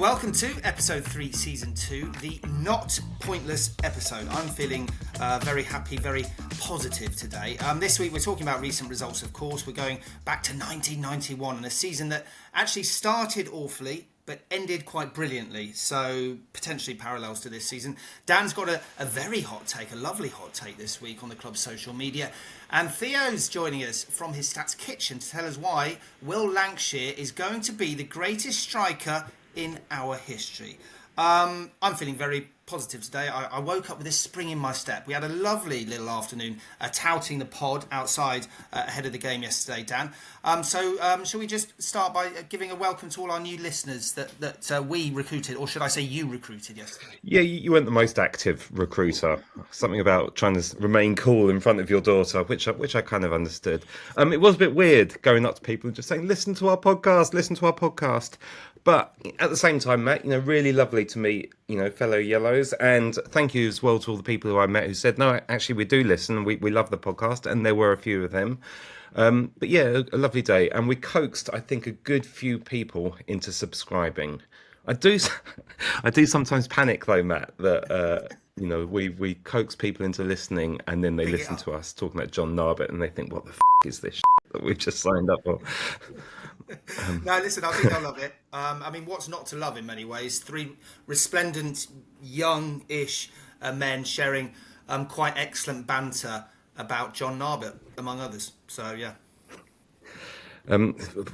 welcome to episode 3, season 2, the not pointless episode. I'm feeling very happy, very positive today. This week we're talking about recent results, of course. We're going back to 1991 and a season that actually started awfully but ended quite brilliantly, so potentially parallels to this season. Dan's got a very hot take, a lovely hot take this week on the club's social media. And Theo's joining us from his stats kitchen to tell us why Will Lankshear is going to be the greatest striker in our history. I'm feeling very positive today. I woke up with this spring in my step. We had a lovely little afternoon touting the pod outside ahead of the game yesterday, Dan. So shall we just start by giving a welcome to all our new listeners that we recruited, or should I say you recruited yesterday? Yeah, you weren't the most active recruiter. Something about trying to remain cool in front of your daughter, which I kind of understood. It was a bit weird going up to people and just saying, listen to our podcast. But at the same time, Matt, really lovely to meet, fellow Yellows. And thank you as well to all the people who I met who said, no, actually, we do listen. We love the podcast. And there were a few of them. But yeah, a lovely day. And we coaxed, I think, a good few people into subscribing. I do sometimes panic, though, Matt, that, we coax people into listening and then they listen to us talking about John Narbett and they think, what the is this that we've just signed up for? No, listen, I think they'll love it. What's not to love in many ways? 3 resplendent, young-ish men sharing quite excellent banter about John Narbett, among others. So, yeah.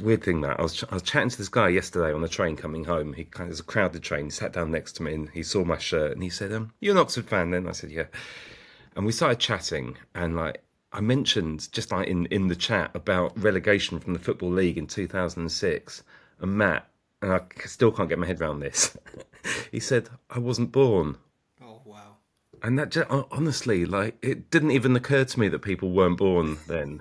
Weird thing, Matt, I was chatting to this guy yesterday on the train coming home. He kind of was a crowded train. He sat down next to me and he saw my shirt and he said, you're an Oxford fan then? I said, yeah. And we started chatting and I mentioned just in the chat about relegation from the Football League in 2006. And Matt, and I still can't get my head around this, he said, I wasn't born. Oh, wow. And that just, honestly, it didn't even occur to me that people weren't born then.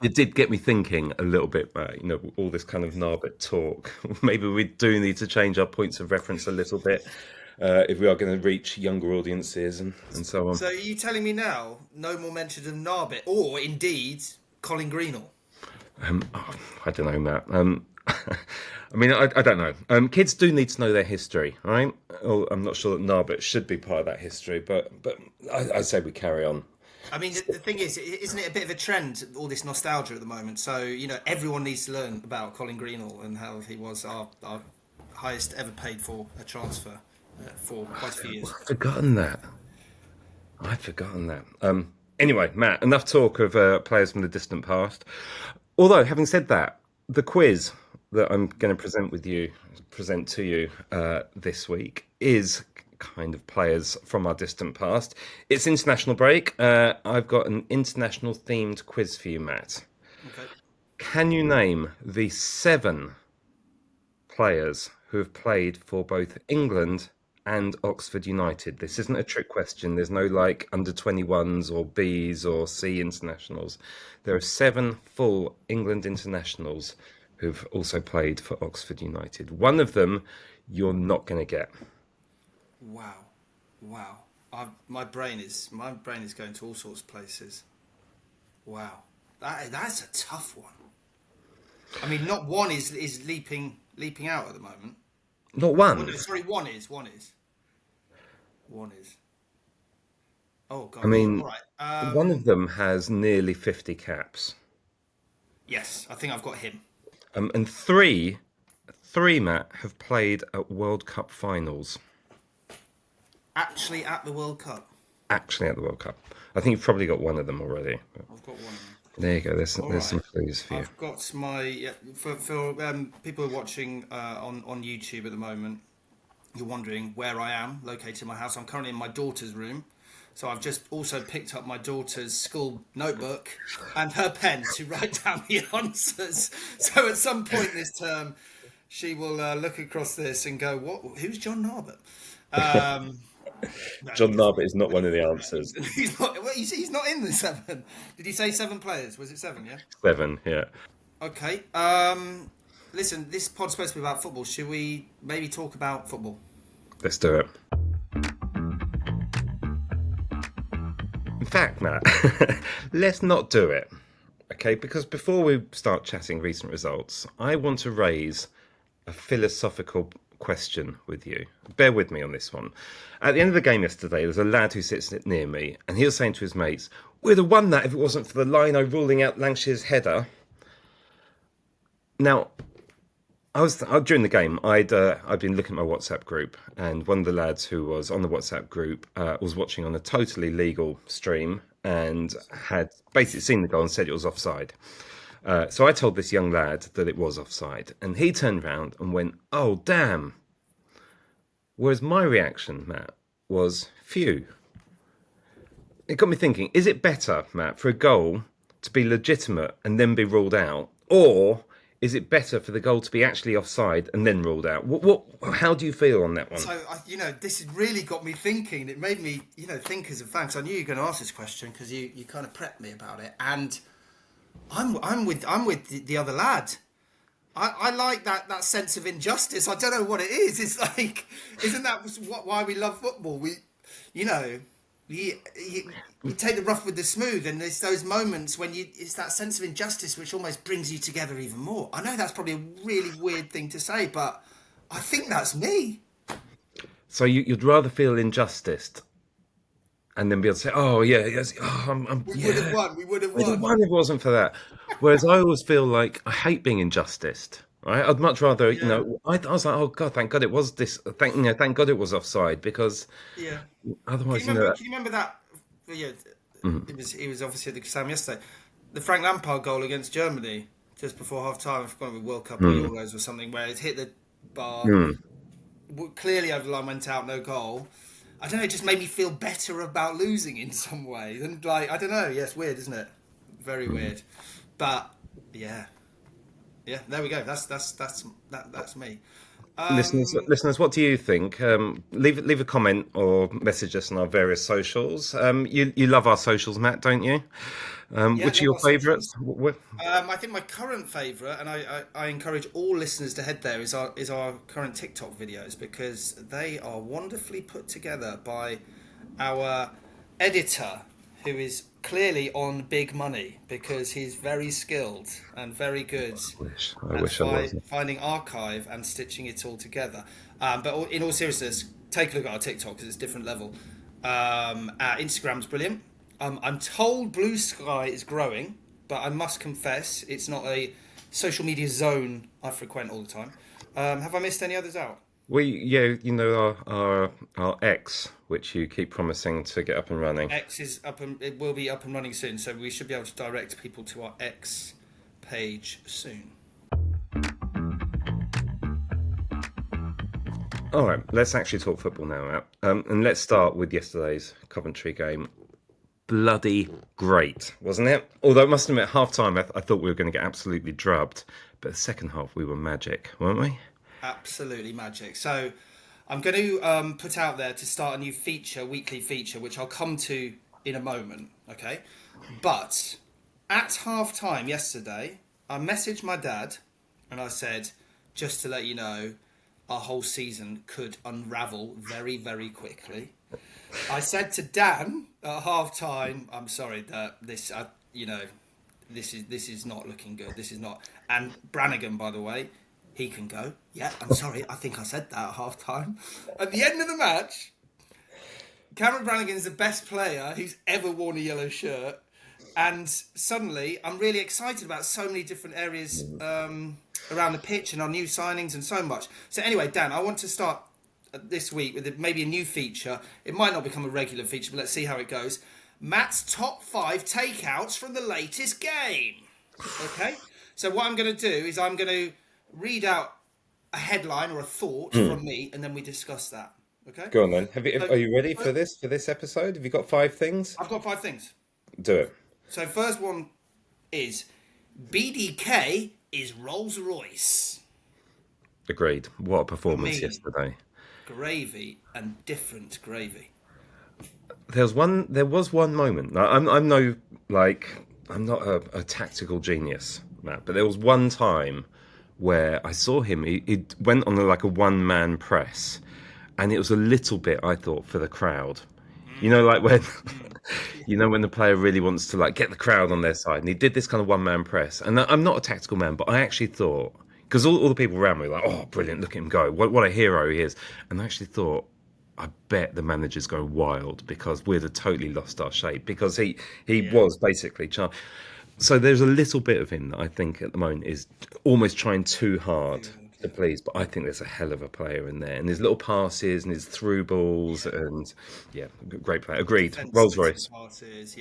It did get me thinking a little bit, Matt, all this kind of Narbett talk. Maybe we do need to change our points of reference a little bit. If we are going to reach younger audiences and so on. So are you telling me now no more mentions of Narbett or indeed Colin Greenall? I don't know, Matt. I don't know. Kids do need to know their history, right? I'm not sure that Narbett should be part of that history, but I say we carry on. The thing is, isn't it a bit of a trend, all this nostalgia at the moment? So, everyone needs to learn about Colin Greenall and how he was our highest ever paid for a transfer. For quite a few years. I've forgotten that. Anyway, Matt, enough talk of players from the distant past. Although, having said that, the quiz that I'm going to present to you this week is kind of players from our distant past. It's international break. I've got an international themed quiz for you, Matt. Okay. Can you name the 7 players who have played for both England and Oxford United? This isn't a trick question. There's no under 21s or Bs or C internationals. There are 7 full England internationals who've also played for Oxford United. One of them you're not going to get. Wow. My brain is going to all sorts of places. Wow. That's a tough one. Not one is leaping out at the moment. Not one. Oh, no, sorry, one is. Oh, God. All right. One of them has nearly 50 caps. Yes, I think I've got him. And three, Matt, have played at World Cup finals. Actually at the World Cup? Actually at the World Cup. I think you've probably got one of them already. I've got one of them. There you go. There's some clues for you. I've got my... For people who are watching on YouTube at the moment, you're wondering where I am, located in my house. I'm currently in my daughter's room. So I've just also picked up my daughter's school notebook and her pen to write down the answers. So at some point this term, she will look across this and go, "What? Who's John Narbett?" John Narbett is not one of the answers. He's not in the 7. Did you say 7 players? Was it 7, yeah? 7, yeah. Okay. Listen, this pod's supposed to be about football. Should we maybe talk about football? Let's do it. In fact, Matt, let's not do it. Okay, because before we start chatting recent results, I want to raise a philosophical question with you. Bear with me on this one. At the end of the game yesterday, there was a lad who sits near me, and he was saying to his mates, "We'd have won that if it wasn't for the lino ruling out Lankshear's header." Now, during the game, I'd been looking at my WhatsApp group, and one of the lads who was on the WhatsApp group was watching on a totally legal stream and had basically seen the goal and said it was offside. So I told this young lad that it was offside, and he turned around and went, "Oh, damn." Whereas my reaction, Matt, was, phew. It got me thinking, is it better, Matt, for a goal to be legitimate and then be ruled out? Or is it better for the goal to be actually offside and then ruled out? How do you feel on that one? So, this has really got me thinking. It made me, think as a fan, 'cause I knew you were going to ask this question because you kind of prepped me about it. And I'm with the other lad. I like that sense of injustice. I don't know what it is. It's like, isn't that why we love football? You take the rough with the smooth, and there's those moments when it's that sense of injustice which almost brings you together even more. I know that's probably a really weird thing to say, but I think that's me. So you'd rather feel injustice and then be able to say, "Oh yeah, yes, we would have won. We would have won if it wasn't for that." Whereas I always feel like I hate being injusticed. Right? I'd much rather, I was like, "Oh God, thank God it was this. Thank God it was offside," because otherwise, Can you remember that? Yeah, it was obviously at the Sam yesterday. The Frank Lampard goal against Germany just before half time. I forgot, with World Cup or Euros or something, where it hit the bar. Clearly over the line, went out, no goal. I don't know, it just made me feel better about losing in some way. And like, I don't know, it's weird, isn't it? Very weird. But yeah, there we go. That's me. Listeners, what do you think? Leave a comment or message us on our various socials. You love our socials, Matt, don't you? Which are your favourites? I think my current favourite, and I encourage all listeners to head there, is our current TikTok videos, because they are wonderfully put together by our editor, who is clearly on big money because he's very skilled and very good at finding archive and stitching it all together. But in all seriousness, take a look at our TikTok because it's a different level. Our Instagram's brilliant. I'm told Blue Sky is growing, but I must confess it's not a social media zone I frequent all the time. Have I missed any others out? Our X, which you keep promising to get up and running. X is up and it will be up and running soon, so we should be able to direct people to our X page soon. All right, let's actually talk football now, Matt. And let's start with yesterday's Coventry game. Bloody great, wasn't it? Although I must admit, half-time, I thought we were going to get absolutely drubbed. But the second half, we were magic, weren't we? Absolutely magic. So I'm going to put out there to start a new weekly feature, which I'll come to in a moment, okay? But at half-time yesterday, I messaged my dad and I said, just to let you know, our whole season could unravel very, very quickly. I said to Dan at half-time, I'm sorry that this is not looking good. This is not. And Brannigan, by the way, he can go. Yeah, I'm sorry. I think I said that at half-time. At the end of the match, Cameron Brannigan's the best player who's ever worn a yellow shirt. And suddenly, I'm really excited about so many different areas around the pitch and our new signings and so much. So anyway, Dan, I want to start this week with maybe a new feature. It might not become a regular feature, but let's see how it goes. Matt's top 5 takeouts from the latest game. Okay? So what I'm going to do is I'm going to read out a headline or a thought from me, and then we discuss that. Okay? Go on then. Are you ready for this episode? Have you got 5 things? I've got 5 things. Do it. So first one is BDK is Rolls Royce. Agreed. What a performance yesterday. Gravy and different gravy. There was one moment. I'm not a tactical genius, Matt, but there was one time where I saw him. He went on a one-man press, and it was a little bit, I thought, for the crowd. You know, like when when the player really wants to get the crowd on their side, and he did this kind of one-man press. And I'm not a tactical man, but I actually thought, because all the people around me were like, oh, brilliant, look at him go. What a hero he is. And I actually thought, I bet the manager's going wild because we'd have totally lost our shape because he was basically so there's a little bit of him that I think at the moment is almost trying too hard to please, but I think there's a hell of a player in there, and his little passes and his through balls and great player. Agreed. Rolls Royce. Passes,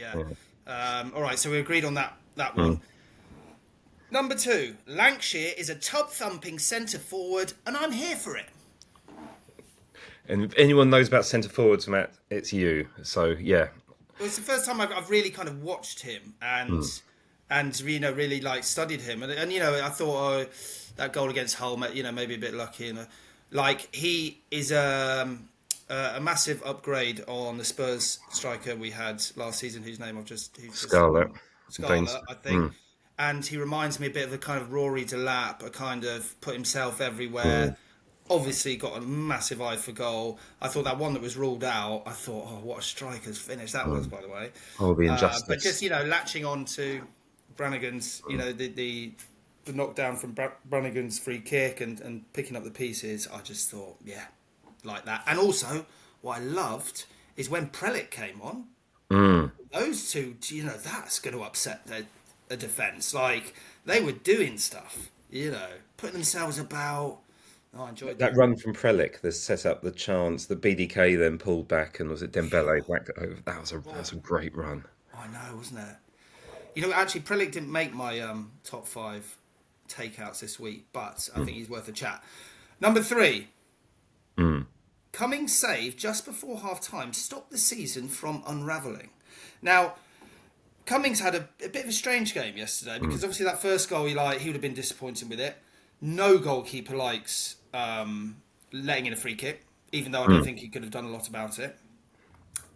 all right, so we agreed on that one. Number 2, Lankshear is a tub-thumping centre forward, and I'm here for it. And if anyone knows about centre forwards, Matt, it's you. So yeah. Well, it's the first time I've really kind of watched him and really like studied him, and I thought that goal against Hull, maybe a bit lucky, and like he is a massive upgrade on the Spurs striker we had last season, whose name Scarlett, I think. And he reminds me a bit of a kind of Rory Delap, a kind of put himself everywhere. Obviously got a massive eye for goal. I thought that one that was ruled out, I thought, oh, what a striker's finish that was, by the way. Oh, the injustice. But just, latching on to Brannigan's, the knockdown from Brannigan's free kick and picking up the pieces, I just thought, like that. And also, what I loved is when Prellick came on, those two, that's going to upset the defence. Like, they were doing stuff, putting themselves about. Oh, I enjoyed that run from Prellick. That set up the chance. The BDK then pulled back, and was it Dembele whacked it over? That was a great run. I know, wasn't it? Actually, Prellick didn't make my top 5 takeouts this week, but I think he's worth a chat. Number 3, Cummings' save just before half-time stopped the season from unravelling. Now, Cummings had a bit of a strange game yesterday because obviously that first goal, he would have been disappointed with it. No goalkeeper likes letting in a free kick, even though I don't think he could have done a lot about it.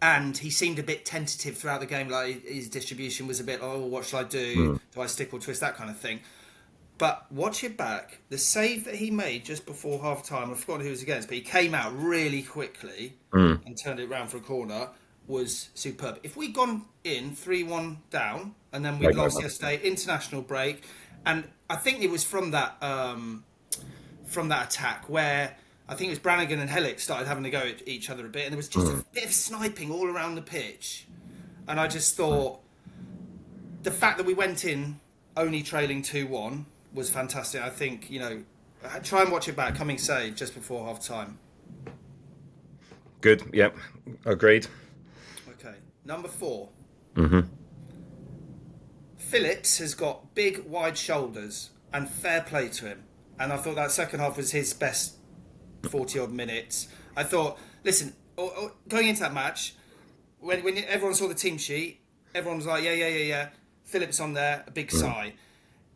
And he seemed a bit tentative throughout the game, like his distribution was a bit, oh, what shall I do? Do I stick or twist? That kind of thing. But watch it back. The save that he made just before half-time, I've forgotten who it was against, but he came out really quickly and turned it round for a corner, was superb. If we'd gone in 3-1 down, and then we'd lost yesterday, international break, and I think it was from that attack where I think it was Brannigan and Hellick started having to go at each other a bit, and there was just a bit of sniping all around the pitch. And I just thought the fact that we went in only trailing 2-1 was fantastic. I think, try and watch it back. Cummings save just before half time. Good, yep, agreed. Okay, number 4. Phillips has got big, wide shoulders, and fair play to him. And I thought that second half was his best 40-odd minutes. I thought, listen, going into that match, when everyone saw the team sheet, everyone was like, yeah. Phillips on there, a big sigh.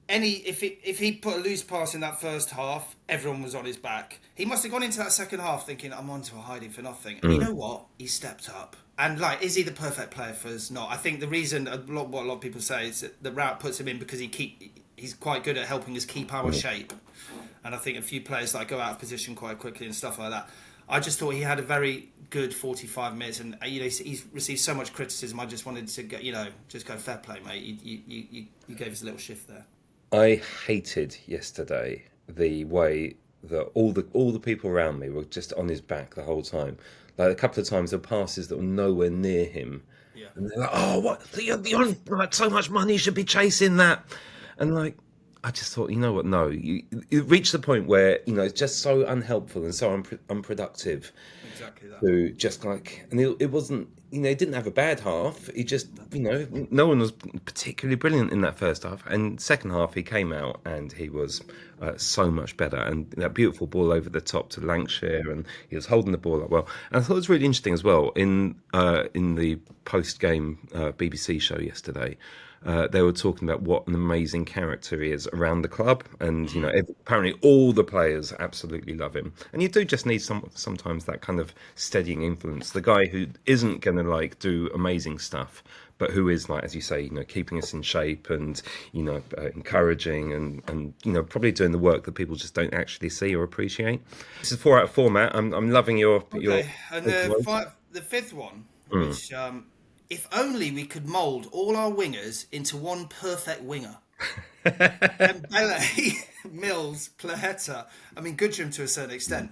If he put a loose pass in that first half, everyone was on his back. He must have gone into that second half thinking, I'm on to a hiding for nothing. And you know what? He stepped up. And is he the perfect player for us? Not. I think the reason what a lot of people say is that the route puts him in because he's quite good at helping us keep our shape. And I think a few players go out of position quite quickly and stuff like that. I just thought he had a very good 45 minutes, and he's received so much criticism. I just wanted to go, just go fair play, mate. You gave us a little shift there. I hated yesterday the way that all the people around me were just on his back the whole time. Like a couple of times, there were passes that were nowhere near him, and they're like, "Oh, what? You're on so much money, you should be chasing that." And I just thought, you know what? No, you reached the point where it's just so unhelpful and so unproductive. Exactly that. To just and it wasn't. He didn't have a bad half. He just, no one was particularly brilliant in that first half. And second half, he came out and he was so much better. And that beautiful ball over the top to Lankshear, and he was holding the ball up well. And I thought it was really interesting as well in the post-game BBC show yesterday. They were talking about what an amazing character he is around the club, and apparently all the players absolutely love him. And you do just need sometimes that kind of steadying influence, the guy who isn't going to do amazing stuff, but who is as you say, keeping us in shape and encouraging and probably doing the work that people just don't actually see or appreciate. This is 4 out of 4, Matt. I'm loving your. And the fifth one, which. If only we could mould all our wingers into one perfect winger. Dembele Mills, Plaheta, I mean, Goodrum to a certain extent.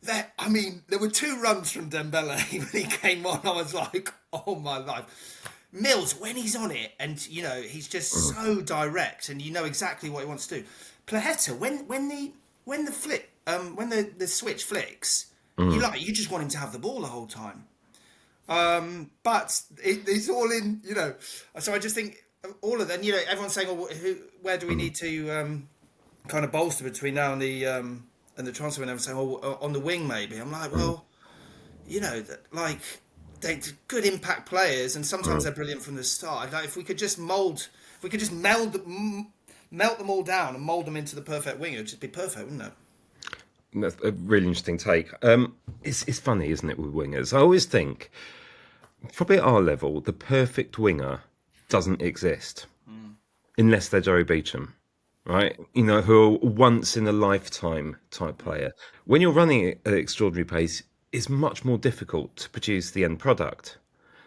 There were two runs from Dembele when he came on. I was like, oh my life. Mills, when he's on it, and he's just so direct, and you know exactly what he wants to do. Plaheta, when the switch flicks, you just want him to have the ball the whole time. But it's all in, So I just think all of them. Everyone's saying, "Oh, where do we need to kind of bolster between now and the transfer?" And everyone's saying, "Oh, on the wing maybe." I'm like, well, they're good impact players, and sometimes they're brilliant from the start. Like if we could just melt them all down and mould them into the perfect winger, it'd just be perfect, wouldn't it? That's a really interesting take. It's funny, isn't it, with wingers? I always think, probably at our level, the perfect winger doesn't exist unless they're Joey Beauchamp, right? Who are once in a lifetime type player. When you're running at extraordinary pace, it's much more difficult to produce the end product.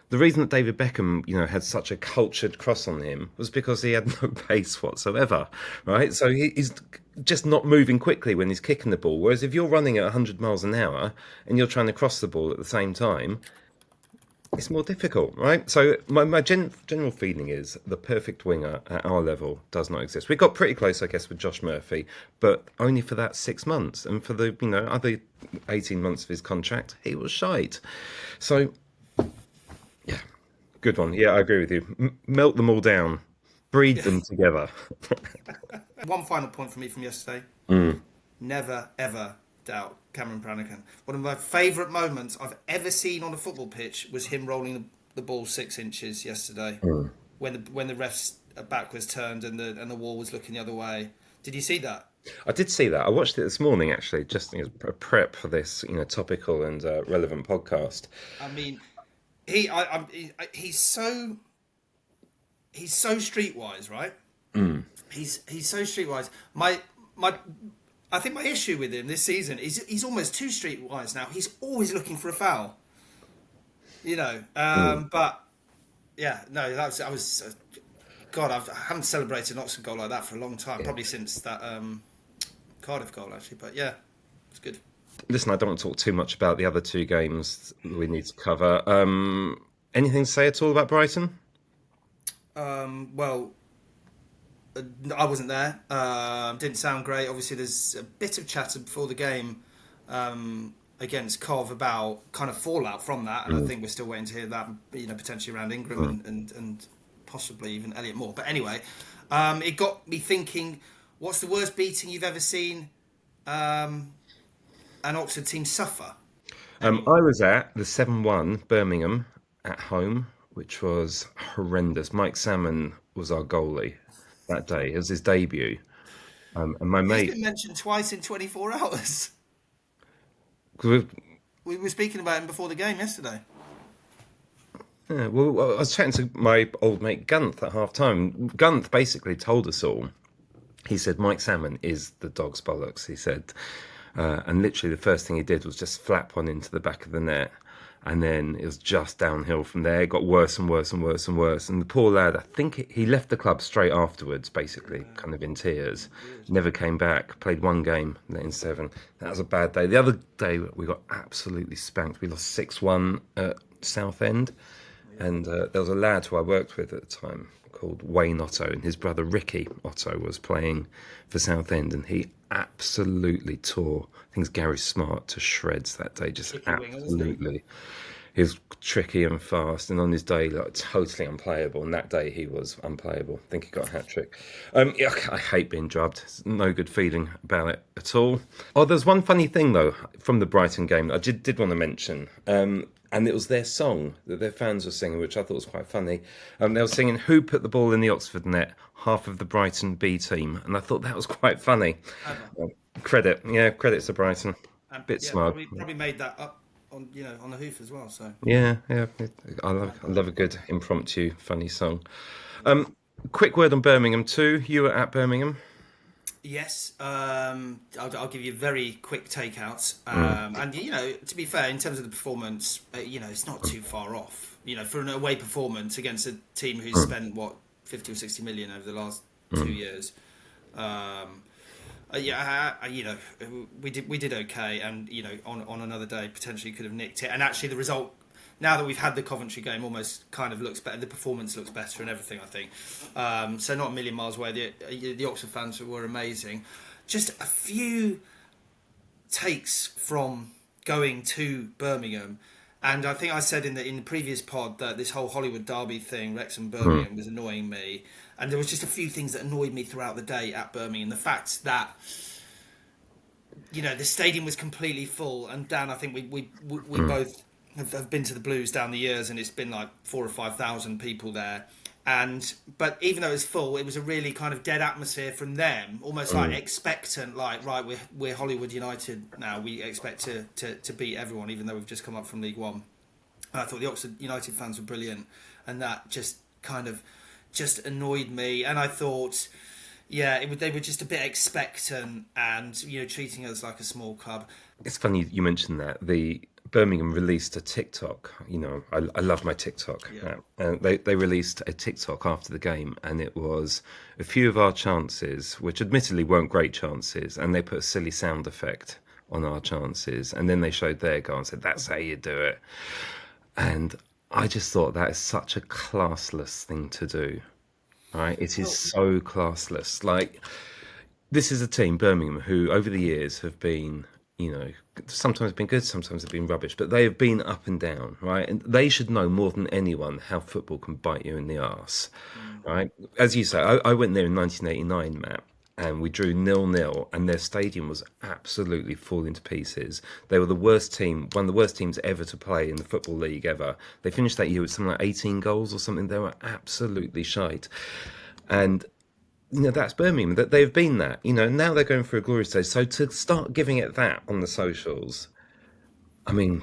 The reason that David Beckham, had such a cultured cross on him was because he had no pace whatsoever, right? So he's just not moving quickly when he's kicking the ball. Whereas if you're running at 100 miles an hour and you're trying to cross the ball at the same time, it's more difficult, right? So my general feeling is the perfect winger at our level does not exist. We got pretty close, I guess, with Josh Murphy, but only for that 6 months. And for the other 18 months of his contract, he was shite. So, yeah, good one. Yeah, I agree with you. Melt them all down. Breed them together. One final point for me from yesterday. Never, ever doubt Cameron Brannigan. One of my favourite moments I've ever seen on a football pitch was him rolling the ball 6 inches yesterday, when the ref's back was turned and the wall was looking the other way. Did you see that? I did see that. I watched it this morning, actually, just as a prep for this, topical and relevant podcast. I mean, he's so streetwise, right? He's so streetwise. I think my issue with him this season is he's almost too streetwise now. He's always looking for a foul. But yeah, no, I was God, I haven't celebrated an Oxford goal like that for a long time, probably since that Cardiff goal actually. But yeah, it's good. Listen, I don't want to talk too much about the other two games we need to cover. Anything to say at all about Brighton? Well, I wasn't there. Didn't sound great. Obviously, there's a bit of chatter before the game against Cov about kind of fallout from that, and I think we're still waiting to hear that. Potentially around Ingram and possibly even Elliot Moore. But anyway, it got me thinking: what's the worst beating you've ever seen an Oxford team suffer? I was at the 7-1 Birmingham at home, which was horrendous. Mike Salmon was our goalie that day. It was his debut. And my mate... He's been mentioned twice in 24 hours. We were speaking about him before the game yesterday. Yeah, well, I was chatting to my old mate Gunth at half-time. Gunth basically told us all. He said, Mike Salmon is the dog's bollocks, he said. And literally the first thing he did was just flap one into the back of the net. And then it was just downhill from there. It got worse and worse and worse and worse. And the poor lad, I think he left the club straight afterwards, basically, kind of in tears. Never came back. Played one game, let in 7. That was a bad day. The other day, we got absolutely spanked. We lost 6-1 at Southend. And there was a lad who I worked with at the time called Wayne Otto. And his brother Ricky Otto was playing for Southend. And he absolutely tore, I think it's Gary Smart, to shreds that day. Just absolutely. He was tricky and fast, and on his day, totally unplayable. And that day, he was unplayable. I think he got a hat trick. I hate being drubbed. There's no good feeling about it at all. Oh, there's one funny thing though from the Brighton game that I did want to mention. And it was their song that their fans were singing, which I thought was quite funny. They were singing "Who Put the Ball in the Oxford Net?" Half of the Brighton B team, and I thought that was quite funny. Credit to Brighton. Bit smart. Probably made that up on the hoof as well. So yeah. I love a good impromptu funny song. Quick word on Birmingham too. You were at Birmingham. Yes, I'll give you very quick takeouts. And to be fair, in terms of the performance, it's not too far off. For an away performance against a team who's spent 50 or 60 million over the last 2 years. we did okay, and on another day potentially could have nicked it. And actually, the result, now that we've had the Coventry game, almost kind of looks better. The performance looks better and everything, I think. So not a million miles away. The Oxford fans were amazing. Just a few takes from going to Birmingham. And I think I said in the previous pod that this whole Hollywood derby thing, Wrexham Birmingham, was annoying me. And there was just a few things that annoyed me throughout the day at Birmingham. The fact that the stadium was completely full. And Dan, I think we both have been to the Blues down the years, and it's been like 4,000 or 5,000 people there. But even though it was full, it was a really kind of dead atmosphere from them, almost like expectant, like, right, we're Hollywood United now. We expect to beat everyone, even though we've just come up from League One. And I thought the Oxford United fans were brilliant, and that just kind of annoyed me. And I thought, they were just a bit expectant and treating us like a small club. It's funny you mentioned that. The Birmingham released a TikTok. I love my TikTok. Yeah. They released a TikTok after the game, and it was a few of our chances, which admittedly weren't great chances, and they put a silly sound effect on our chances, and then they showed their goal and said, "That's how you do it." And I just thought that is such a classless thing to do. Right? It is so classless. Like, this is a team, Birmingham, who over the years have been, sometimes been good, sometimes have been rubbish, but they have been up and down, right? And they should know more than anyone how football can bite you in the arse, right? As you say, I went there in 1989, Matt, and we drew 0-0, and their stadium was absolutely falling to pieces. They were the worst team, one of the worst teams ever to play in the Football League ever. They finished that year with something like 18 goals or something. They were absolutely shite. And that's Birmingham. That they've been that. Now they're going through a glory stage. So to start giving it that on the socials, I mean,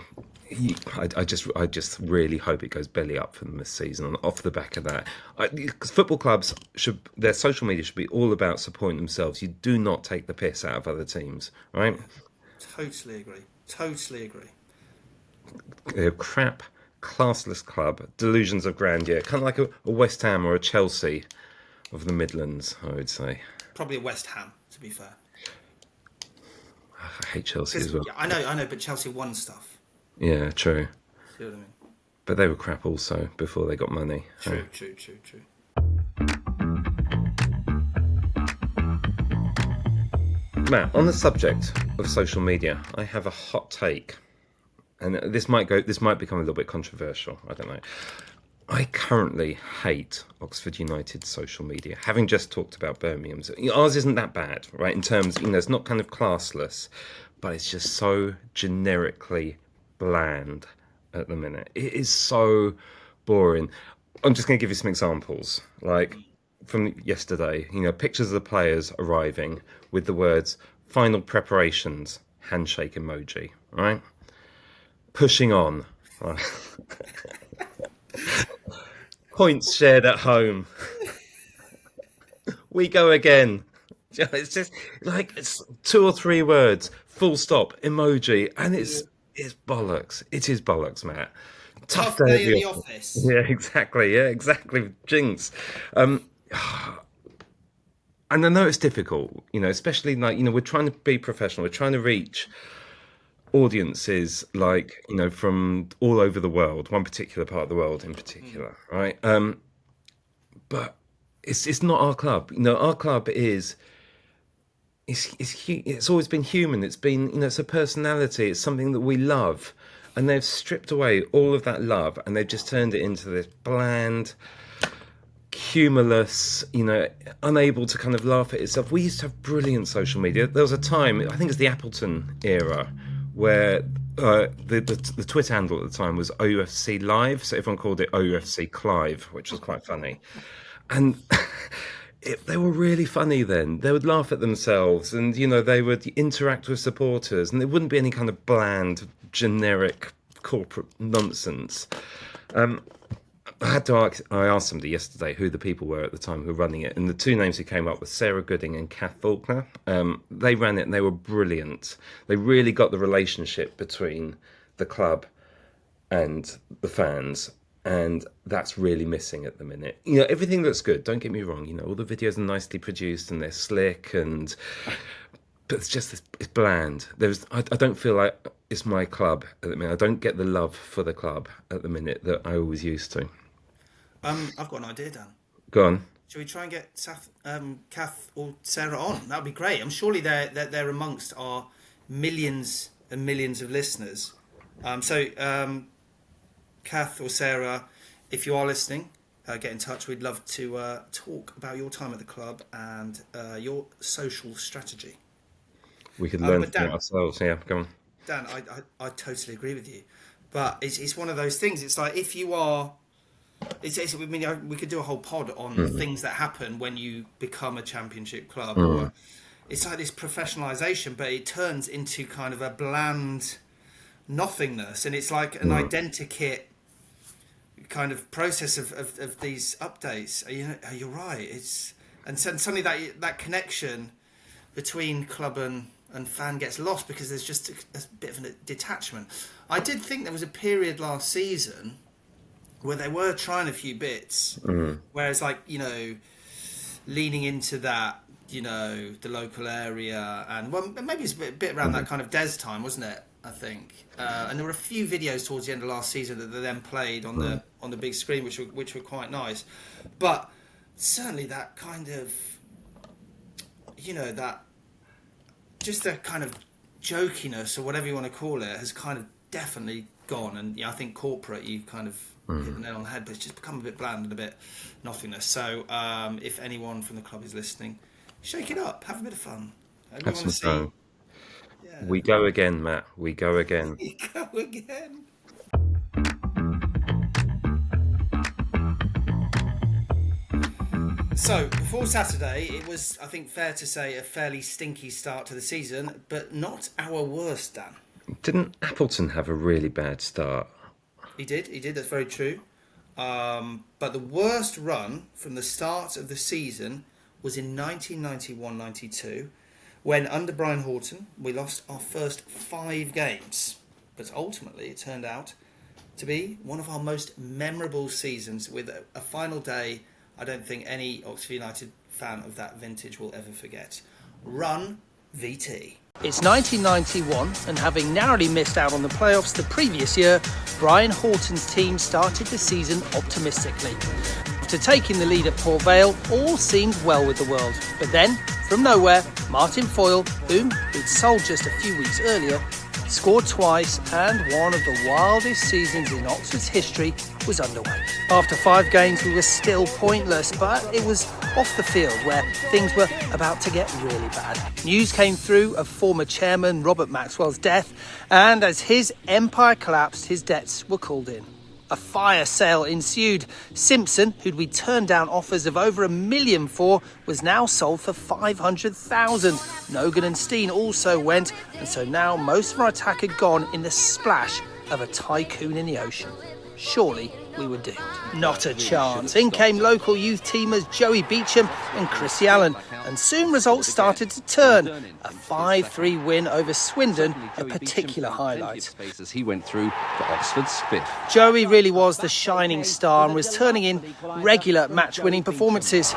I just really hope it goes belly up for them this season. Off the back of that, because football clubs their social media should be all about supporting themselves. You do not take the piss out of other teams, right? Totally agree. They're a crap, classless club. Delusions of grandeur, kind of like a West Ham or a Chelsea of the Midlands, I would say. Probably a West Ham, to be fair. I hate Chelsea as well. I know, but Chelsea won stuff. Yeah, true. See what I mean? But they were crap also before they got money. True. Matt, on the subject of social media, I have a hot take. And this might become a little bit controversial. I don't know. I currently hate Oxford United's social media. Having just talked about Birmingham's, ours isn't that bad, right? In terms, it's not kind of classless, but it's just so generically bland at the minute. It is so boring. I'm just going to give you some examples, like from yesterday. Pictures of the players arriving with the words "final preparations," handshake emoji, right? Pushing on. Points shared at home. We go again. It's just like it's 2 or 3 words, full stop, emoji, and it's bollocks. It is bollocks, Matt. Tough day in the office. Yeah, exactly. Jinx. And I know it's difficult, especially like, we're trying to be professional. We're trying to reach audiences like, from all over the world, one particular part of the world in particular, right? But it's not our club. Our club is it's always been human. It's been, it's a personality. It's something that we love, and they've stripped away all of that love, and they've just turned it into this bland, humorless, unable to kind of laugh at itself. We used to have brilliant social media. There was a time, I think it's the Appleton era, where the Twitter handle at the time was OUFC Live, so everyone called it OUFC Clive, which was quite funny. And they were really funny then. They would laugh at themselves, and they would interact with supporters, and there wouldn't be any kind of bland, generic corporate nonsense. I asked somebody yesterday who the people were at the time who were running it, and the 2 names who came up were Sarah Gooding and Kath Faulkner. They ran it, and they were brilliant. They really got the relationship between the club and the fans, and that's really missing at the minute. Everything looks good, don't get me wrong. All the videos are nicely produced and they're slick, but it's bland. I don't feel like it's my club at the minute. I don't get the love for the club at the minute that I always used to. I've got an idea, Dan. Go on. Should we try and get Kath or Sarah on? That would be great. I'm surely they're amongst our millions and millions of listeners. Kath or Sarah, if you are listening, get in touch. We'd love to talk about your time at the club and your social strategy. We could learn from it ourselves. Yeah, go on. Dan, I totally agree with you. But it's one of those things. It's like if you are... I mean, we could do a whole pod on things that happen when you become a championship club. Or it's like this professionalisation, but it turns into kind of a bland nothingness. And it's like an identikit kind of process of these updates. You're right. And suddenly that connection between club and fan gets lost because there's just a bit of a detachment. I did think there was a period last season where they were trying a few bits, whereas leaning into that, the local area, and maybe it's a bit around that kind of Des time, wasn't it? I think, and there were a few videos towards the end of last season that they then played on the big screen, which were quite nice, but certainly that kind of, that just the kind of jokiness or whatever you want to call it has kind of definitely gone, and I think corporate, you kind of hit the nail on the head, but it's just become a bit bland and a bit nothingness. So if anyone from the club is listening, shake it up, have a bit of fun. Have some fun. Yeah. We go again, Matt. We go again. We go again. So, before Saturday, it was, I think, fair to say, a fairly stinky start to the season, but not our worst, Dan. Didn't Appleton have a really bad start? He did, that's very true. But the worst run from the start of the season was in 1991-92, when under Brian Horton, we lost our first 5 games. But ultimately, it turned out to be one of our most memorable seasons, with a final day I don't think any Oxford United fan of that vintage will ever forget. Run VT. It's 1991, and having narrowly missed out on the playoffs the previous year, Brian Horton's team started the season optimistically. After taking the lead at Port Vale, all seemed well with the world. But then, from nowhere, Martin Foyle, whom we'd sold just a few weeks earlier, scored twice, and one of the wildest seasons in Oxford's history was underway. After 5 games, we were still pointless, but it was off the field where things were about to get really bad. News came through of former chairman Robert Maxwell's death, and as his empire collapsed, his debts were called in. A fire sale ensued. Simpson, who'd we turned down offers of over $1 million for, was now sold for $500,000. Nogan and Steen also went, and so now most of our attack had gone in the splash of a tycoon in the ocean. Surely we were doomed. Not a chance. In came local youth teamers Joey Beauchamp and Chrissy Allen, and soon results started to turn. A 5-3 win over Swindon, a particular highlight. As he went through for Oxford's 5th. Joey really was the shining star and was turning in regular match-winning performances.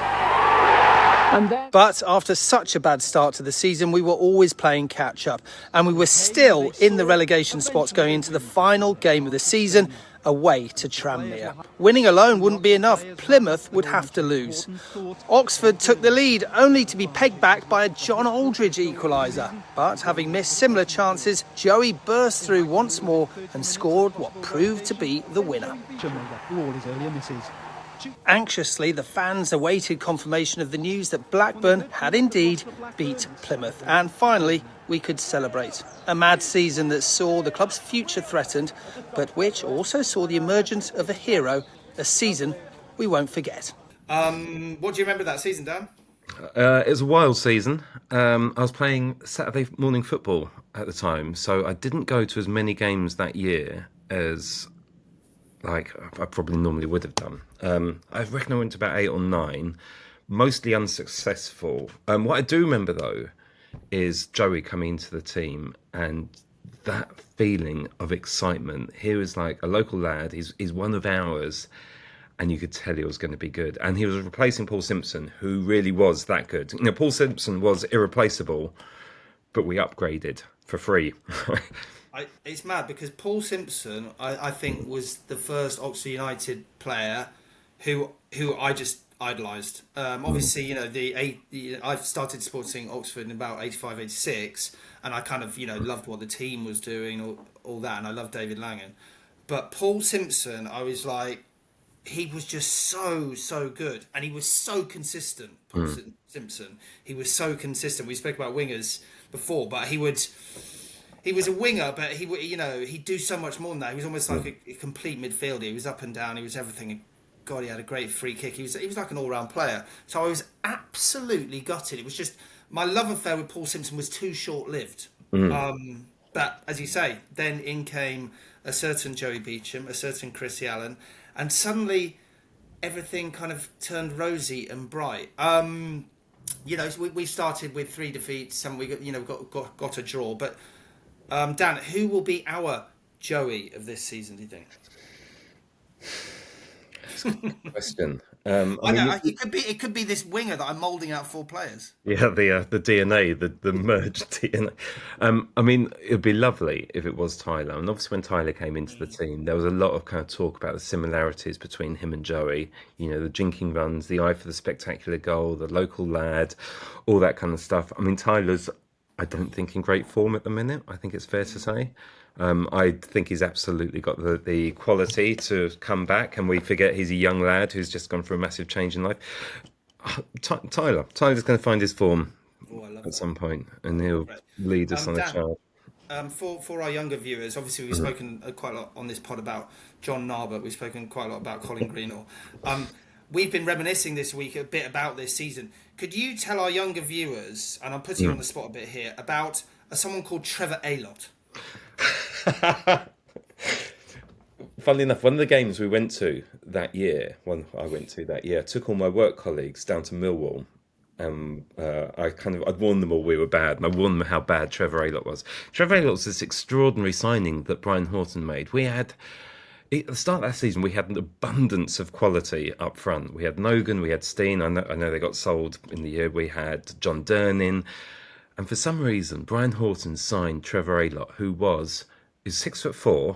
But after such a bad start to the season, we were always playing catch-up, and we were still in the relegation spots going into the final game of the season, away to Tranmere. Winning alone wouldn't be enough. Plymouth would have to lose. Oxford took the lead, only to be pegged back by a John Aldridge equaliser. But having missed similar chances, Joey burst through once more and scored what proved to be the winner. Anxiously, the fans awaited confirmation of the news that Blackburn had indeed beat Plymouth, and finally we could celebrate. A mad season that saw the club's future threatened, but which also saw the emergence of a hero, a season we won't forget. What do you remember of that season, Dan? It was a wild season. I was playing Saturday morning football at the time, so I didn't go to as many games that year as I probably normally would have done. I reckon I went to about 8 or 9, mostly unsuccessful. What I do remember, though, is Joey coming into the team and that feeling of excitement. He was like a local lad. He's one of ours, and you could tell he was going to be good. And he was replacing Paul Simpson, who really was that good. Paul Simpson was irreplaceable, but we upgraded for free. It's mad because Paul Simpson, I think, was the first Oxford United player who I just idolised. Obviously, you know, I've started supporting Oxford in about 85, 86, and I kind of, you know, loved what the team was doing, all that, and I loved David Langan. But Paul Simpson, I was like, he was just so good, and he was so consistent. Paul Simpson, he was so consistent. We spoke about wingers before, but he was a winger, but he'd do so much more than that. He was almost like a complete midfielder. He was up and down. He was everything. God, he had a great free kick. He was like an all-round player. So I was absolutely gutted. It was just my love affair with Paul Simpson was too short-lived. But as you say, then in came a certain Joey Beauchamp, a certain Chrissy Allen, and suddenly everything kind of turned rosy and bright. You know, we started with 3 defeats and we got a draw. But Dan, who will be our Joey of this season, do you think? Question. I know it could be this winger that I'm moulding out 4 players. Yeah, the DNA, the merged DNA. I mean, it'd be lovely if it was Tyler. And obviously, when Tyler came into the team, there was a lot of kind of talk about the similarities between him and Joey. You know, the jinking runs, the eye for the spectacular goal, the local lad, all that kind of stuff. I mean, Tyler's, I don't think, in great form at the minute. I think it's fair to say. I think he's absolutely got the quality to come back, and we forget he's a young lad who's just gone through a massive change in life. Tyler's going to find his form at some point, and he'll lead us on a charge. For our younger viewers, obviously we've spoken quite a lot on this pod about John Narbert. We've spoken quite a lot about Colin Greenall. We've been reminiscing this week a bit about this season. Could you tell our younger viewers, and I'm putting you on the spot a bit here, about someone called Trevor Aylott? Funnily enough, one of the games we went to that year, took all my work colleagues down to Millwall. I'd warned them all we were bad, and I warned them how bad Trevor Aylott was. Trevor Aylott was this extraordinary signing that Brian Horton made. We had, at the start of that season, we had an abundance of quality up front. We had Nogan, we had Steen. I know they got sold in the year. We had John Durnin. And for some reason, Brian Horton signed Trevor Aylott, who is 6'4".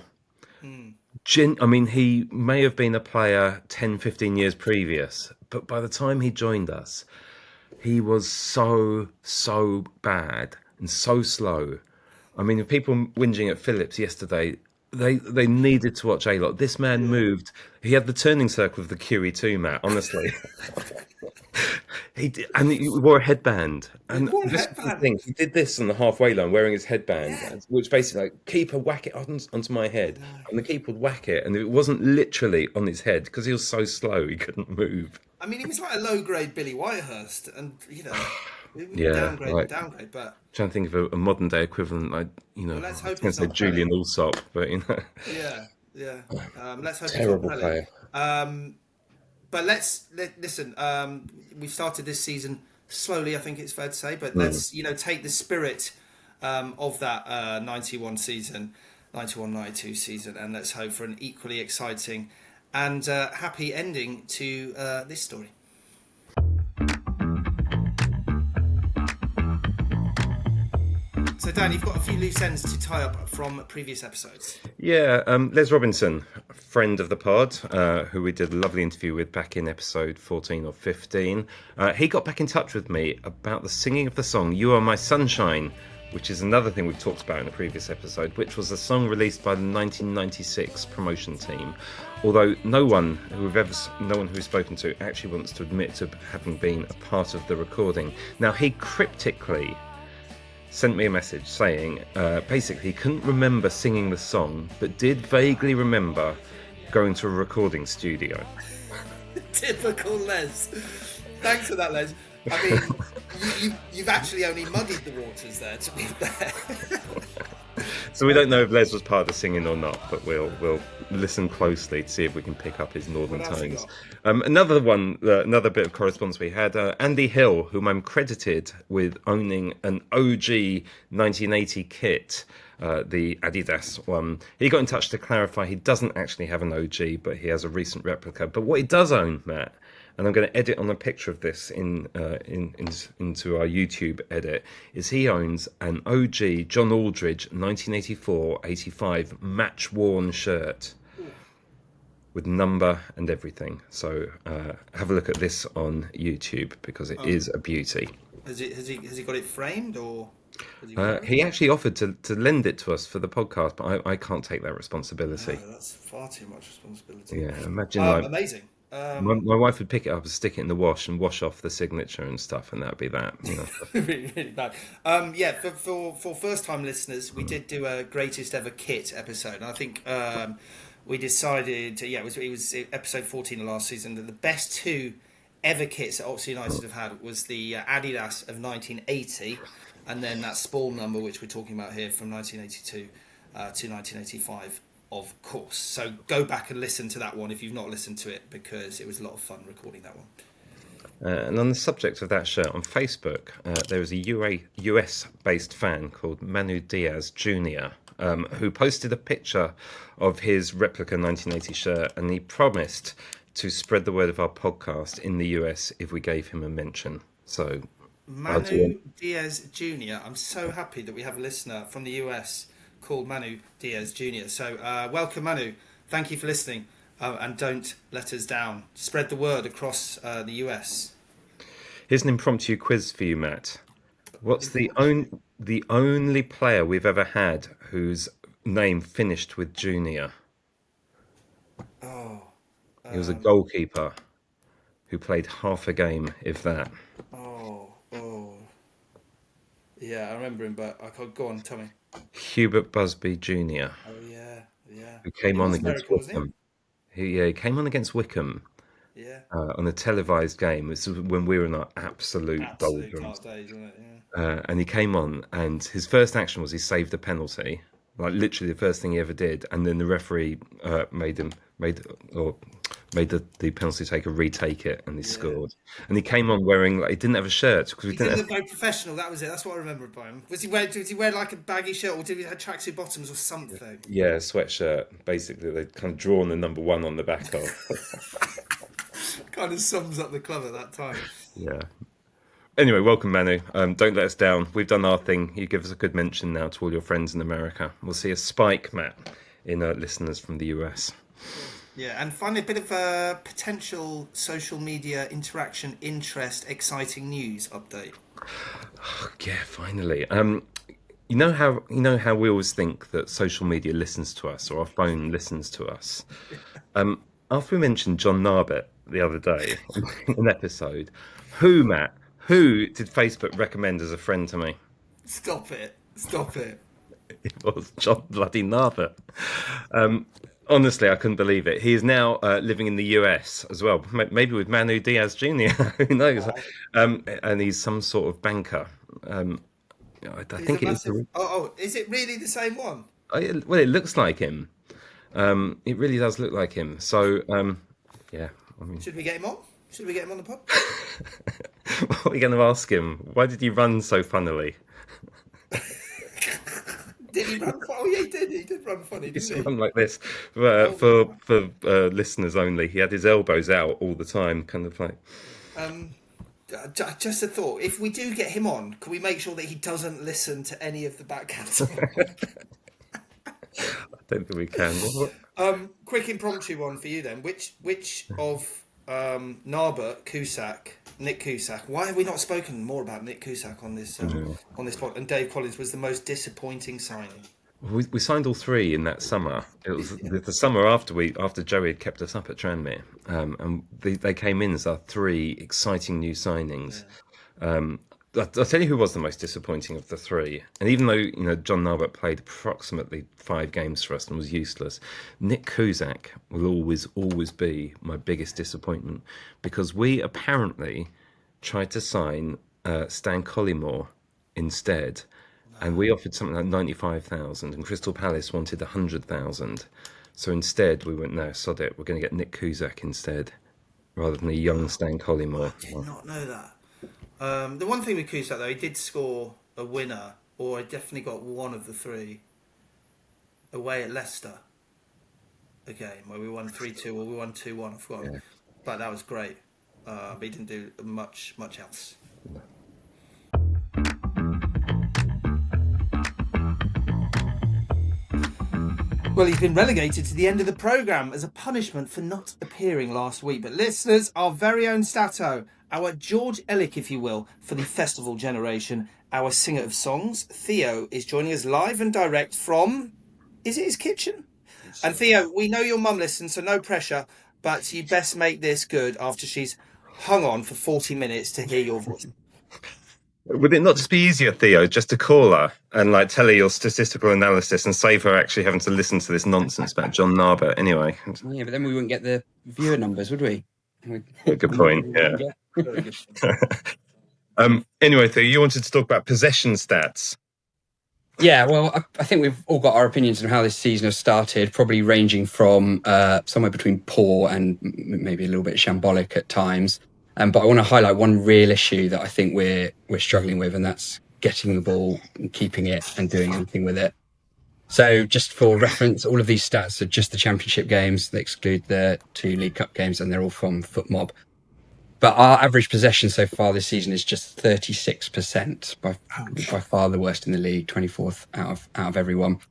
I mean, he may have been a player 10, 15 years previous, but by the time he joined us, he was so bad and so slow. I mean, if people whinging at Phillips yesterday, they needed to watch Aylott. This man moved. He had the turning circle of the QE2 mat, honestly. He did, and he wore a headband. And the thing, he did this on the halfway line, wearing his headband, which basically, like, keeper, whack it onto my head, and the keeper would whack it, and it wasn't literally on his head because he was so slow he couldn't move. I mean, he was like a low-grade Billy Whitehurst, and downgrade. But trying to think of a modern day equivalent, I was going to say Julian Alsop, but let's hope terrible it's not player. But listen. We've started this season slowly, I think it's fair to say. But let's take the spirit of that 91-92 season, and let's hope for an equally exciting and happy ending to this story. So Dan, you've got a few loose ends to tie up from previous episodes. Yeah, Les Robinson, friend of the pod, who we did a lovely interview with back in episode 14 or 15. He got back in touch with me about the singing of the song "You Are My Sunshine," which is another thing we've talked about in a previous episode, which was a song released by the 1996 promotion team. Although no one who we've spoken to actually wants to admit to having been a part of the recording. Now, he cryptically sent me a message saying basically he couldn't remember singing the song, but did vaguely remember going to a recording studio. Typical Les. Thanks for that, Les. I mean, you've actually only muddied the waters there, to be fair. So we don't know if Les was part of the singing or not, but we'll listen closely to see if we can pick up his northern tones. Another bit of correspondence we had, Andy Hill, whom I'm credited with owning an OG 1980 kit, the Adidas one. He got in touch to clarify he doesn't actually have an OG, but he has a recent replica. But what he does own, Matt, and I'm going to edit on a picture of this into our YouTube edit, is he owns an OG John Aldridge 1984-85 match-worn shirt with number and everything. So have a look at this on YouTube because it is a beauty. Has he got it framed or? He actually offered to lend it to us for the podcast, but I can't take that responsibility. No, that's far too much responsibility. Yeah, imagine amazing. my wife would pick it up and stick it in the wash and wash off the signature and stuff, and that'd be that. really, really bad. For first-time listeners, we did do a greatest ever kit episode, and I think we decided, it was episode 14 of last season, that the best two ever kits that Oxford United have had was the Adidas of 1980. And then that Spall number, which we're talking about here, from 1982 to 1985, of course. So go back and listen to that one if you've not listened to it, because it was a lot of fun recording that one. And on the subject of that shirt, on Facebook, there was a US-based fan called Manu Diaz Jr., who posted a picture of his replica 1980 shirt, and he promised to spread the word of our podcast in the US if we gave him a mention. So... Manu Diaz Jr. I'm so happy that we have a listener from the US called Manu Diaz Jr. So welcome, Manu. Thank you for listening, and don't let us down. Spread the word across the US. Here's an impromptu quiz for you, Matt. What's the only player we've ever had whose name finished with Junior? He was a goalkeeper who played half a game, if that. Yeah, I remember him, but I can't go on. Tell me. Hubert Busby Jr. Oh yeah. Who came on against Wickham? He came on against Wickham. Yeah. On a televised game. This was when we were in our absolute doldrums. Days, wasn't it? Yeah. And he came on, and his first action was he saved a penalty, like literally the first thing he ever did. And then the referee made the penalty taker retake it, and he scored. And he came on wearing, he didn't have a shirt because he didn't look very professional. That was it. That's what I remember about him. Did he wear like a baggy shirt, or did he have tracksuit bottoms or something? Yeah, sweatshirt. Basically, they'd kind of drawn the number 1 on the back of. Kind of sums up the club at that time. Yeah. Anyway, welcome, Manu. Don't let us down. We've done our thing. You give us a good mention now to all your friends in America. We'll see a spike, Matt, in listeners from the US. Yeah, and finally, a bit of potential social media interaction, interest, exciting news update. Yeah, finally. You know how we always think that social media listens to us, or our phone listens to us. After we mentioned John Narbett the other day in an episode, who did Facebook recommend as a friend to me? Stop it. It was John bloody Narbett. Honestly, I couldn't believe it. He is now living in the US as well, maybe with Manu Diaz Jr. Who knows? And he's some sort of banker. I think it is. Is it really the same one? Well, it looks like him. It really does look like him. So, yeah. I mean, should we get him on? Should we get him on the pod? What are we going to ask him? Why did he run so funnily? Did he run? Oh yeah, he did. He did run funny, didn't he? Run like this for listeners only. He had his elbows out all the time, kind of like. Just a thought. If we do get him on, can we make sure that he doesn't listen to any of the back catalogue? I don't think we can. Quick impromptu one for you then. Which of Narbert, Nick Cusack? Why have we not spoken more about Nick Cusack on this pod? And Dave Collins was the most disappointing signing. We signed all three in that summer. It was the summer after Joey had kept us up at Tranmere, and they came in as our three exciting new signings. Yeah. I'll tell you who was the most disappointing of the three. And even though John Narbert played approximately 5 games for us and was useless, Nick Cusack will always be my biggest disappointment, because we apparently tried to sign Stan Collymore instead. And we offered something like 95,000, and Crystal Palace wanted 100,000. So instead, we went, no, sod it. We're going to get Nick Cusack instead, rather than a young Stan Collymore. I did not know that. The one thing with Cusack, though, he did score a winner, or I definitely got one of the 3 away at Leicester. A game where we won 3-2, or we won 2-1. I forgot, but that was great. but he didn't do much else. Well, he's been relegated to the end of the programme as a punishment for not appearing last week. But listeners, our very own Stato, our George Ellick, if you will, for the festival generation, our singer of songs, Theo, is joining us live and direct from, is it his kitchen? And Theo, we know your mum listens, so no pressure, but you best make this good after she's hung on for 40 minutes to hear your voice. Would it not just be easier, Theo, just to call her and like tell her your statistical analysis and save her actually having to listen to this nonsense about John Narbert anyway? Yeah, but then we wouldn't get the viewer numbers, would we? Good point, yeah. Very good. Anyway, Theo, you wanted to talk about possession stats. Yeah, well, I think we've all got our opinions on how this season has started, probably ranging from somewhere between poor and maybe a little bit shambolic at times. But I want to highlight one real issue that I think we're struggling with, and that's getting the ball and keeping it and doing anything with it. So just for reference, all of these stats are just the championship games. They exclude the 2 League Cup games, and they're all from FootMob. But our average possession so far this season is just 36%, by far the worst in the league, 24th out of everyone.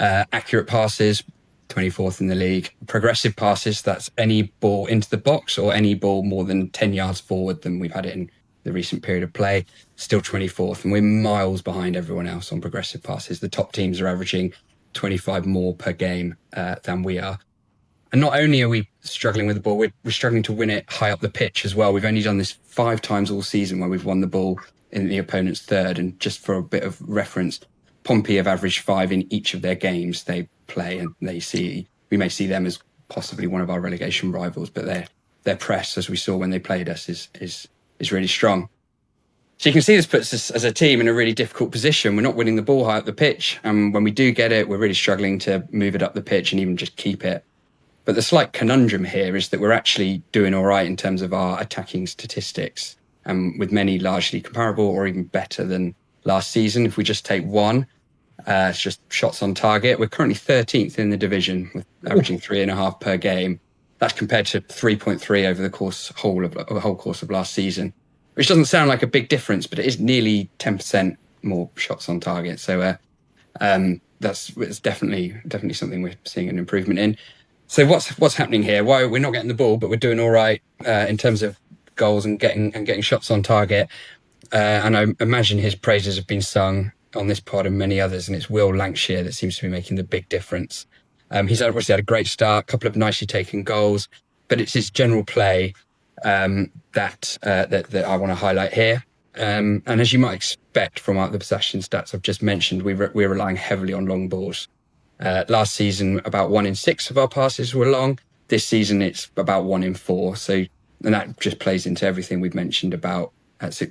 Accurate passes, 24th in the league. Progressive passes, that's any ball into the box or any ball more than 10 yards forward than we've had it in the recent period of play, still 24th. And we're miles behind everyone else on progressive passes. The top teams are averaging 25 more per game than we are. And not only are we struggling with the ball, we're struggling to win it high up the pitch as well. We've only done this 5 times all season where we've won the ball in the opponent's third. And just for a bit of reference, Pompey have averaged 5 in each of their games they play, and we may see them as possibly one of our relegation rivals, but their press, as we saw when they played us, is really strong. So you can see this puts us as a team in a really difficult position. We're not winning the ball high up the pitch, and when we do get it, we're really struggling to move it up the pitch and even just keep it. But the slight conundrum here is that we're actually doing all right in terms of our attacking statistics, and with many largely comparable or even better than last season. If we just take one, it's just shots on target. We're currently 13th in the division with averaging 3.5 per game. That's compared to 3.3 over the whole course of last season, which doesn't sound like a big difference, but it is nearly 10% more shots on target. So it's definitely something we're seeing an improvement in. So what's happening here? Why we're not getting the ball, but we're doing all right in terms of goals and getting shots on target. And I imagine his praises have been sung on this pod and many others, and it's Will Lankshear that seems to be making the big difference. He's obviously had a great start, a couple of nicely taken goals, but it's his general play that I want to highlight here. And as you might expect from the possession stats I've just mentioned, we're relying heavily on long balls. Last season, about 1 in 6 of our passes were long. This season, it's about 1 in 4. And that just plays into everything we've mentioned about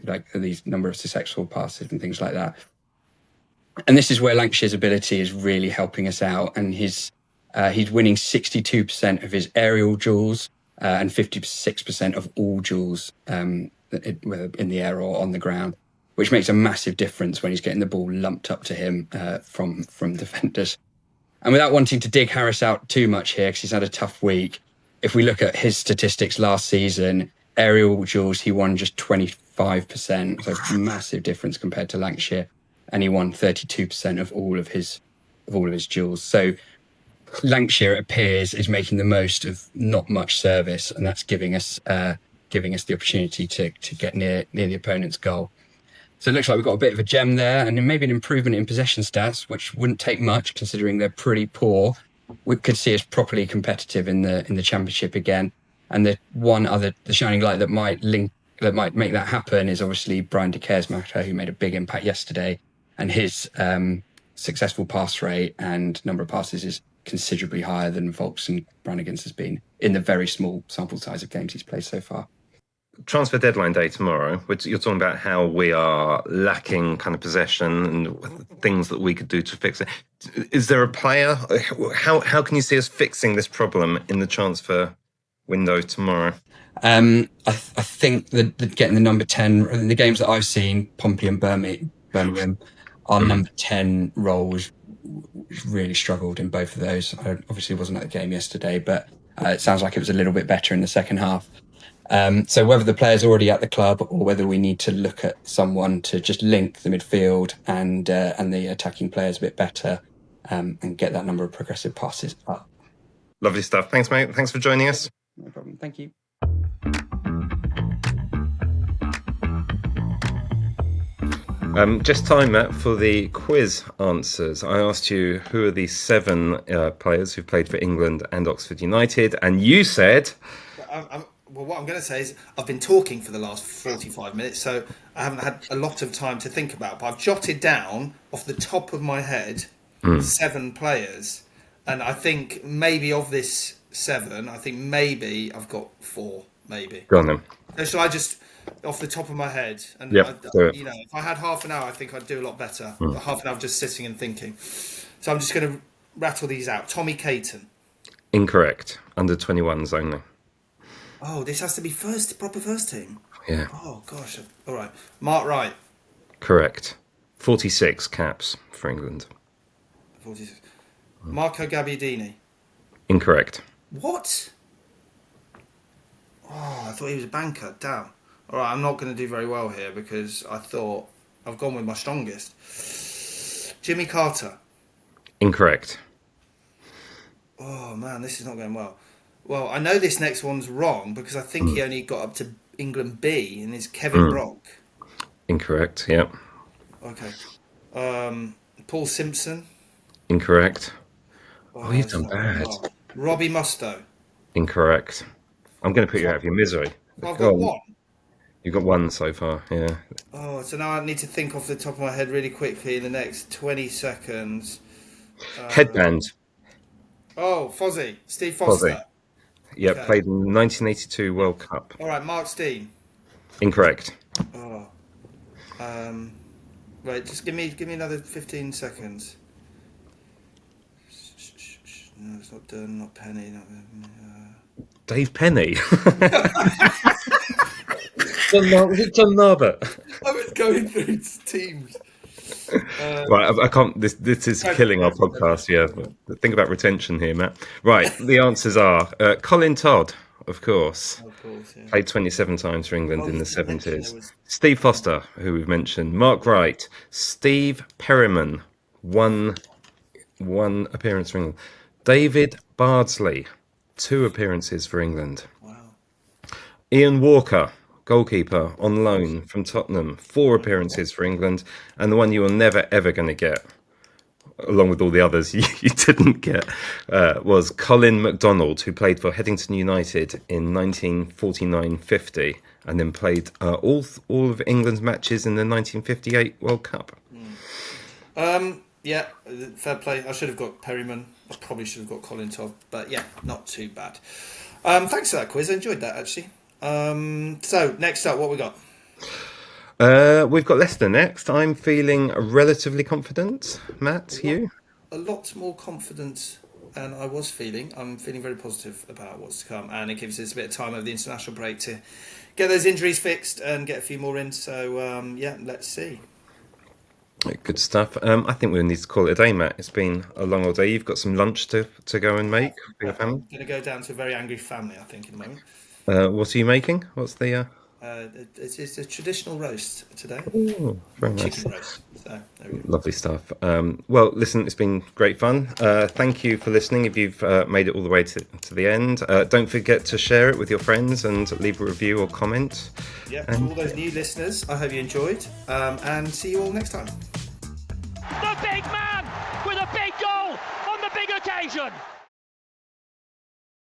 like these number of successful passes and things like that. And this is where Lankshear's ability is really helping us out. And he's winning 62% of his aerial duels and 56% of all duels, whether in the air or on the ground, which makes a massive difference when he's getting the ball lumped up to him from defenders. And without wanting to dig Harris out too much here, because he's had a tough week, if we look at his statistics last season, aerial duels, he won just 25%, so massive difference compared to Lankshear, and he won 32% of all of his duels. So Lankshear, it appears, is making the most of not much service, and that's giving us the opportunity to get near the opponent's goal. So it looks like we've got a bit of a gem there, and maybe an improvement in possession stats, which wouldn't take much considering they're pretty poor. We could see us properly competitive in the championship again. And the shining light that might make that happen is obviously Brian de Keersmacher, who made a big impact yesterday, and his successful pass rate and number of passes is considerably higher than Volks and Brannigan's has been in the very small sample size of games he's played so far. Transfer deadline day tomorrow. You're talking about how we are lacking kind of possession and things that we could do to fix it. Is there a player? How can you see us fixing this problem in the transfer window tomorrow? I think that getting the number 10 in the games that I've seen, Pompey and Birmingham, our number 10 roles really struggled in both of those. I obviously wasn't at the game yesterday, but it sounds like it was a little bit better in the second half. So whether the player's already at the club or whether we need to look at someone to just link the midfield and the attacking players a bit better and get that number of progressive passes up. Lovely stuff. Thanks, mate. Thanks for joining us. No problem. Thank you. Just time, Matt, for the quiz answers. I asked you who are the 7 players who've played for England and Oxford United, and you said... Well, what I'm going to say is I've been talking for the last 45 minutes, so I haven't had a lot of time to think about. But I've jotted down off the top of my head 7 players, and I think maybe of this 7, I think maybe I've got 4. Maybe. Go on then. So shall I just off the top of my head? And do it. you know, if I had half an hour, I think I'd do a lot better. Half an hour of just sitting and thinking. So I'm just going to rattle these out. Tommy Caton. Incorrect. Under 21s only. Oh, this has to be proper first team. Yeah. Oh gosh. All right. Mark Wright. Correct. 46 caps for England. 46. Marco Gabbiadini. Incorrect. What? Oh, I thought he was a banker. Damn. All right, I'm not going to do very well here because I thought I've gone with my strongest. Jimmy Carter. Incorrect. Oh man, this is not going well. Well, I know this next one's wrong because I think he only got up to England B and is Kevin Brock. Incorrect, yep. Okay. Paul Simpson. Incorrect. Oh, you've done bad. Robbie Mustoe. Incorrect. I'm going to put you out of your misery. I've got 1. You've got 1 so far, yeah. Oh, so now I need to think off the top of my head really quickly in the next 20 seconds. Headband. Oh, Fozzie. Steve Foster. Fozzie. Yeah, Okay. played in the 1982 World Cup. All right, Mark Steen. Incorrect. Oh. Right, just give me another 15 seconds. No, it's not Dunn, not Penny. Not, Dave Penny. Was it John Narbert? I was going through teams. Right, I can't. This is killing our podcast. Yeah, think about retention here, Matt. Right, the answers are Colin Todd, of course. Of course, yeah. Played 27 times for England in the you mentioned 70s. there was- Steve Foster, who we've mentioned. Mark Wright. Steve Perryman, one appearance for England. David Bardsley, 2 appearances for England. Wow. Ian Walker, goalkeeper on loan from Tottenham, 4 appearances for England. And the one you are never, ever going to get, along with all the others you didn't get, was Colin MacDonald, who played for Headington United in 1949-50 and then played all of England's matches in the 1958 World Cup. Yeah, fair play. I should have got Perryman. I probably should have got Colin Todd. But yeah, not too bad. Thanks for that quiz. I enjoyed that, actually. So, next up, what we got? We've got Leicester next. I'm feeling relatively confident. Matt, you? A lot more confident than I was feeling. I'm feeling very positive about what's to come. And it gives us a bit of time over the international break to get those injuries fixed and get a few more in. So, yeah, let's see. Good stuff. I think we need to call it a day, Matt. It's been a long old day. You've got some lunch to go and make for your family. I'm going to go down to a very angry family, I think, in a moment. What are you making? What's the... It's a traditional roast today. Ooh, very nice. Chicken roast. So, there we go. Lovely stuff. Well, listen, it's been great fun. Thank you for listening. If you've made it all the way to the end, don't forget to share it with your friends and leave a review or comment. Yeah, to all those new listeners, I hope you enjoyed. And see you all next time. The big man with a big goal on the big occasion.